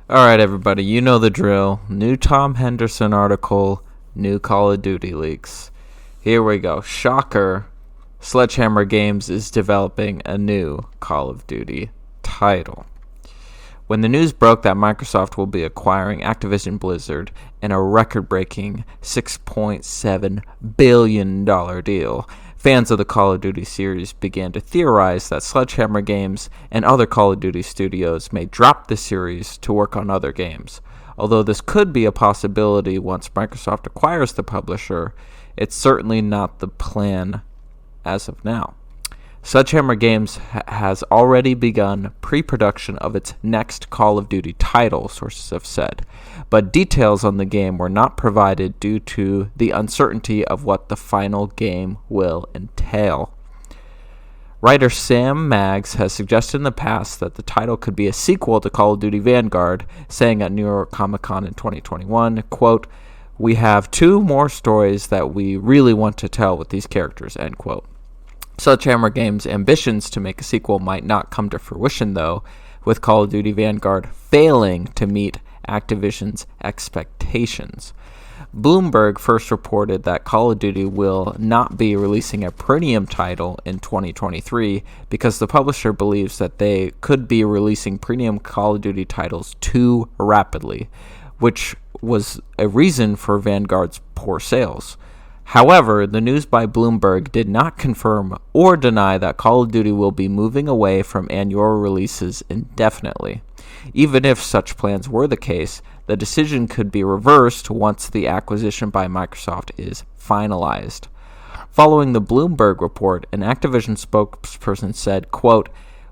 Alright, everybody, you know the drill. New Tom Henderson article, new Call of Duty leaks. Here we go. Shocker. Sledgehammer Games is developing a new Call of Duty title. When the news broke that Microsoft will be acquiring Activision Blizzard in a record-breaking $6.7 billion deal, fans of the Call of Duty series began to theorize that Sledgehammer Games and other Call of Duty studios may drop the series to work on other games. Although this could be a possibility once Microsoft acquires the publisher, it's certainly not the plan as of now. Sledgehammer Games has already begun pre-production of its next Call of Duty title, sources have said, but details on the game were not provided due to the uncertainty of what the final game will entail. Writer Sam Maggs has suggested in the past that the title could be a sequel to Call of Duty Vanguard, saying at New York Comic Con in 2021, quote, "We have two more stories that we really want to tell with these characters," end quote. Sledgehammer Games' ambitions to make a sequel might not come to fruition, though, with Call of Duty Vanguard failing to meet Activision's expectations. Bloomberg first reported that Call of Duty will not be releasing a premium title in 2023 because the publisher believes that they could be releasing premium Call of Duty titles too rapidly, which was a reason for Vanguard's poor sales. However, the news by Bloomberg did not confirm or deny that Call of Duty will be moving away from annual releases indefinitely. Even if such plans were the case, the decision could be reversed once the acquisition by Microsoft is finalized. Following the Bloomberg report, an Activision spokesperson said, quote,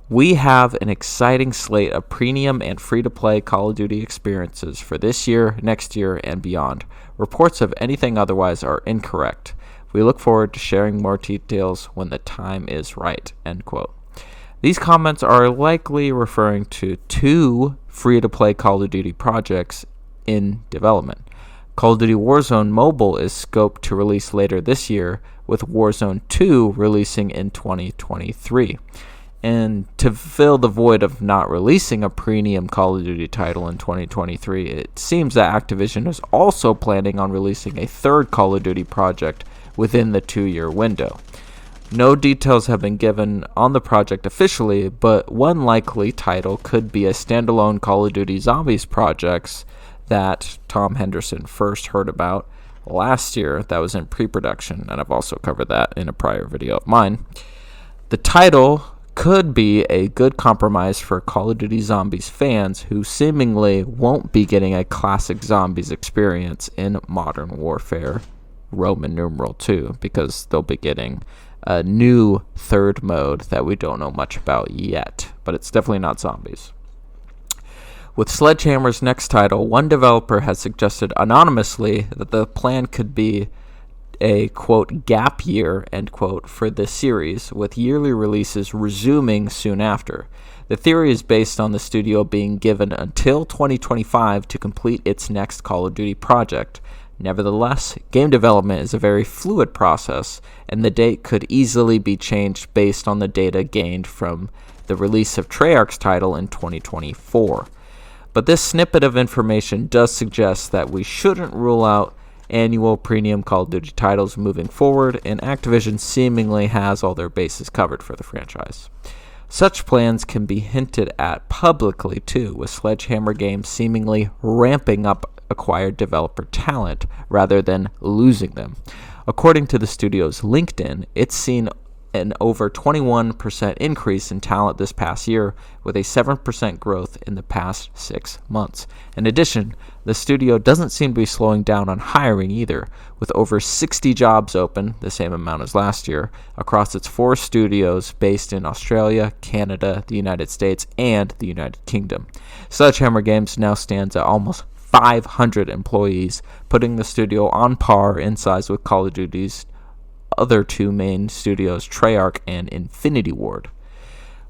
"We have an exciting slate of premium and free-to-play Call of Duty experiences for this year, next year, and beyond. Reports of anything otherwise are incorrect. We look forward to sharing more details when the time is right," end quote. These comments are likely referring to two free-to-play Call of Duty projects in development. Call of Duty Warzone Mobile is scoped to release later this year, with Warzone 2 releasing in 2023. And to fill the void of not releasing a premium Call of Duty title in 2023, it seems that Activision is also planning on releasing a third Call of Duty project within the 2-year window. No details have been given on the project officially, but one likely title could be a standalone Call of Duty Zombies project that Tom Henderson first heard about last year that was in pre-production, and I've also covered that in a prior video of mine. The title could be a good compromise for Call of Duty Zombies fans who seemingly won't be getting a classic Zombies experience in Modern Warfare Roman numeral 2 because they'll be getting a new third mode that we don't know much about yet, but it's definitely not Zombies. With Sledgehammer's next title, one developer has suggested anonymously that the plan could be a, quote, gap year, end quote, for this series, with yearly releases resuming soon after. The theory is based on the studio being given until 2025 to complete its next Call of Duty project. Nevertheless, game development is a very fluid process, and the date could easily be changed based on the data gained from the release of Treyarch's title in 2024. But this snippet of information does suggest that we shouldn't rule out annual premium Call of Duty titles moving forward, and Activision seemingly has all their bases covered for the franchise. Such plans can be hinted at publicly too, with Sledgehammer Games seemingly ramping up acquired developer talent rather than losing them. According to the studio's LinkedIn, it's seen an over 21% increase in talent this past year, with a 7% growth in the past 6 months. In addition, the studio doesn't seem to be slowing down on hiring either, with over 60 jobs open, the same amount as last year, across its 4 studios based in Australia, Canada, the United States, and the United Kingdom. Sledgehammer Games now stands at almost 500 employees, putting the studio on par in size with Call of Duty's other 2 main studios, Treyarch and Infinity Ward.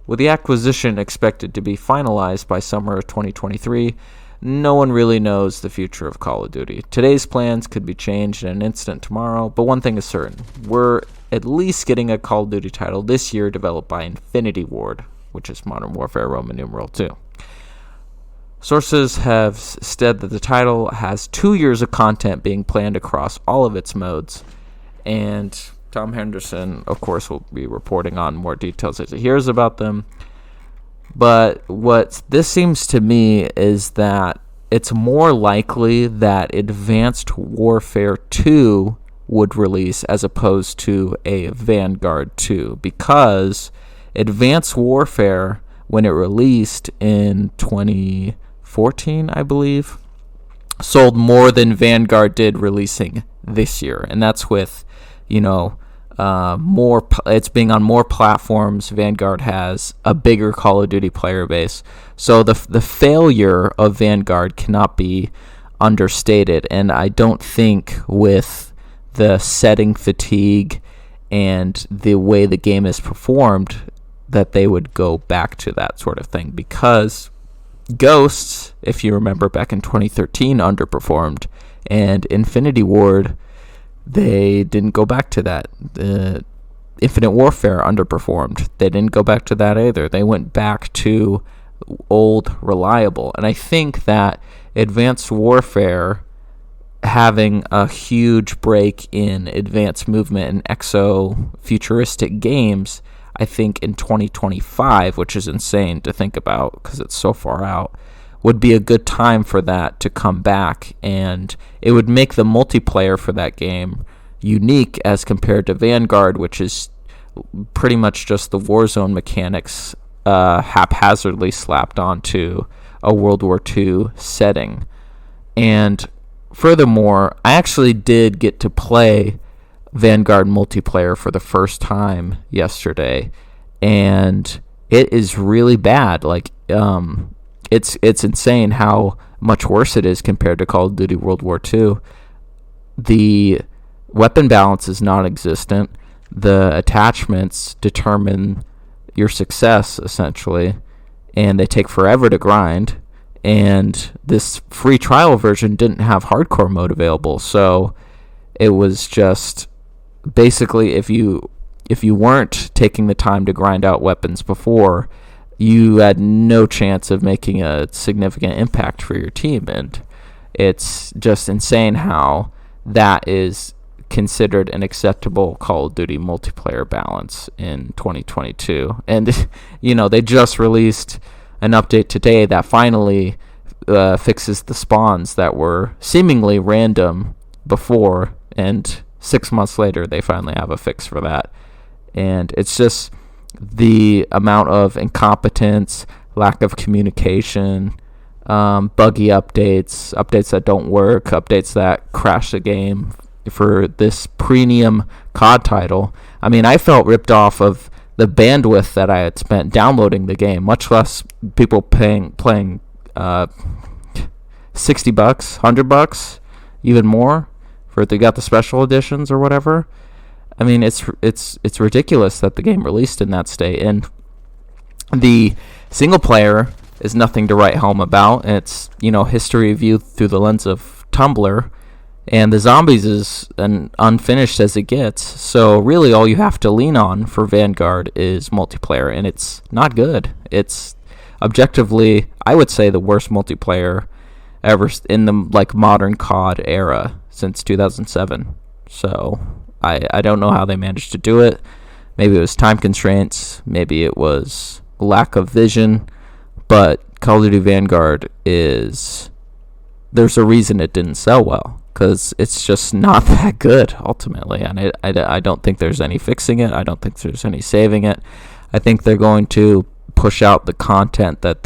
With the acquisition expected to be finalized by summer of 2023, no one really knows the future of Call of Duty. Today's plans could be changed in an instant tomorrow, but one thing is certain. We're at least getting a Call of Duty title this year developed by Infinity Ward, which is Modern Warfare Roman numeral 2. Sources have said that the title has 2 years of content being planned across all of its modes, and Tom Henderson, of course, will be reporting on more details as he hears about them. But what this seems to me is that it's more likely that Advanced Warfare 2 would release as opposed to a Vanguard 2, because Advanced Warfare, when it released in 2014, I believe, sold more than Vanguard did releasing this year. And that's with, it's being on more platforms. Vanguard has a bigger Call of Duty player base. So the failure of Vanguard cannot be understated. And I don't think with the setting fatigue and the way the game is performed that they would go back to that sort of thing, because Ghosts, if you remember, back in 2013 underperformed, and Infinity Ward, they didn't go back to that. Infinite Warfare underperformed. They didn't go back to that either. They went back to old reliable. And I think that Advanced Warfare having a huge break in advanced movement and exo-futuristic games, I think in 2025, which is insane to think about because it's so far out, would be a good time for that to come back, and it would make the multiplayer for that game unique as compared to Vanguard, which is pretty much just the Warzone mechanics haphazardly slapped onto a World War II setting. And furthermore, I actually did get to play Vanguard multiplayer for the first time yesterday, and it is really bad. Like, it's insane how much worse it is compared to Call of Duty World War II. The weapon balance is non-existent. The attachments determine your success, essentially, and they take forever to grind. And this free trial version didn't have hardcore mode available, so it was just basically if you weren't taking the time to grind out weapons before, you had no chance of making a significant impact for your team. And it's just insane how that is considered an acceptable Call of Duty multiplayer balance in 2022. And they just released an update today that finally fixes the spawns that were seemingly random before, and 6 months later they finally have a fix for that. And it's just the amount of incompetence, lack of communication, buggy updates that don't work, updates that crash the game for this premium COD title. I mean, I felt ripped off of the bandwidth that I had spent downloading the game, much less people playing $60, $100, even more for they got the special editions or whatever. I mean, it's ridiculous that the game released in that state, and the single player is nothing to write home about. It's history viewed through the lens of Tumblr, and the zombies is unfinished as it gets. So really, all you have to lean on for Vanguard is multiplayer, and it's not good. It's objectively, I would say, the worst multiplayer ever in the modern COD era since 2007. So I don't know how they managed to do it. Maybe it was time constraints. Maybe it was lack of vision. But Call of Duty Vanguard there's a reason it didn't sell well, because it's just not that good ultimately. And I don't think there's any fixing it. I don't think there's any saving it. I think they're going to push out the content that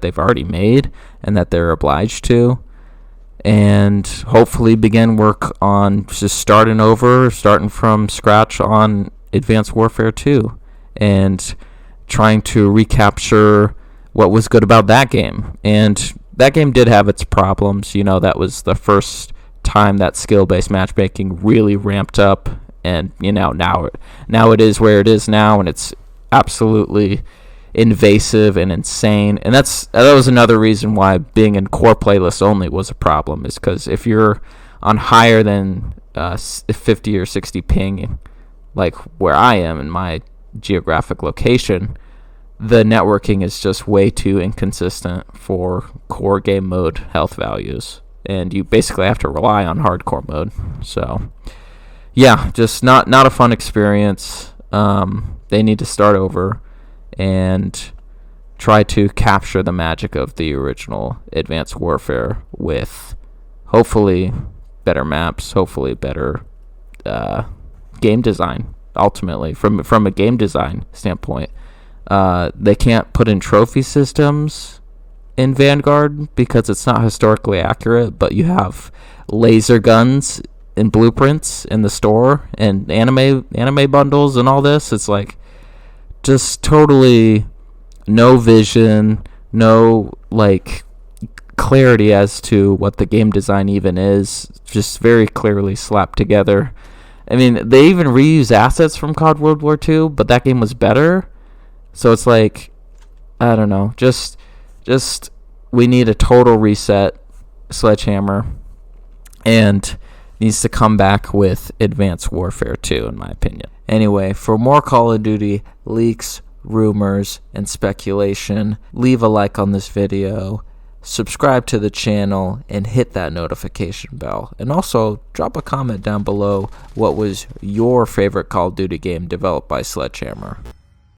they've already made and that they're obliged to, and hopefully begin work on just starting from scratch on Advanced Warfare 2 and trying to recapture what was good about that game. And that game did have its problems. That was the first time that skill-based matchmaking really ramped up, and now it is where it is now, and it's absolutely invasive and insane. And that was another reason why being in core playlists only was a problem, is because if you're on higher than 50 or 60 ping, like where I am in my geographic location, the networking is just way too inconsistent for core game mode health values, and you basically have to rely on hardcore mode. So yeah, just not a fun experience. They need to start over and try to capture the magic of the original Advanced Warfare with hopefully better maps, hopefully better game design. Ultimately, from a game design standpoint, they can't put in trophy systems in Vanguard because it's not historically accurate, but you have laser guns and blueprints in the store and anime bundles and all this. It's like just totally no vision, no like clarity as to what the game design even is, just very clearly slapped together. I mean, they even reuse assets from COD World War II, but that game was better. So it's like, I don't know, just we need a total reset, Sledgehammer, and needs to come back with Advanced Warfare 2, in my opinion. Anyway, for more Call of Duty leaks, rumors, and speculation, leave a like on this video, subscribe to the channel, and hit that notification bell. And also, drop a comment down below what was your favorite Call of Duty game developed by Sledgehammer.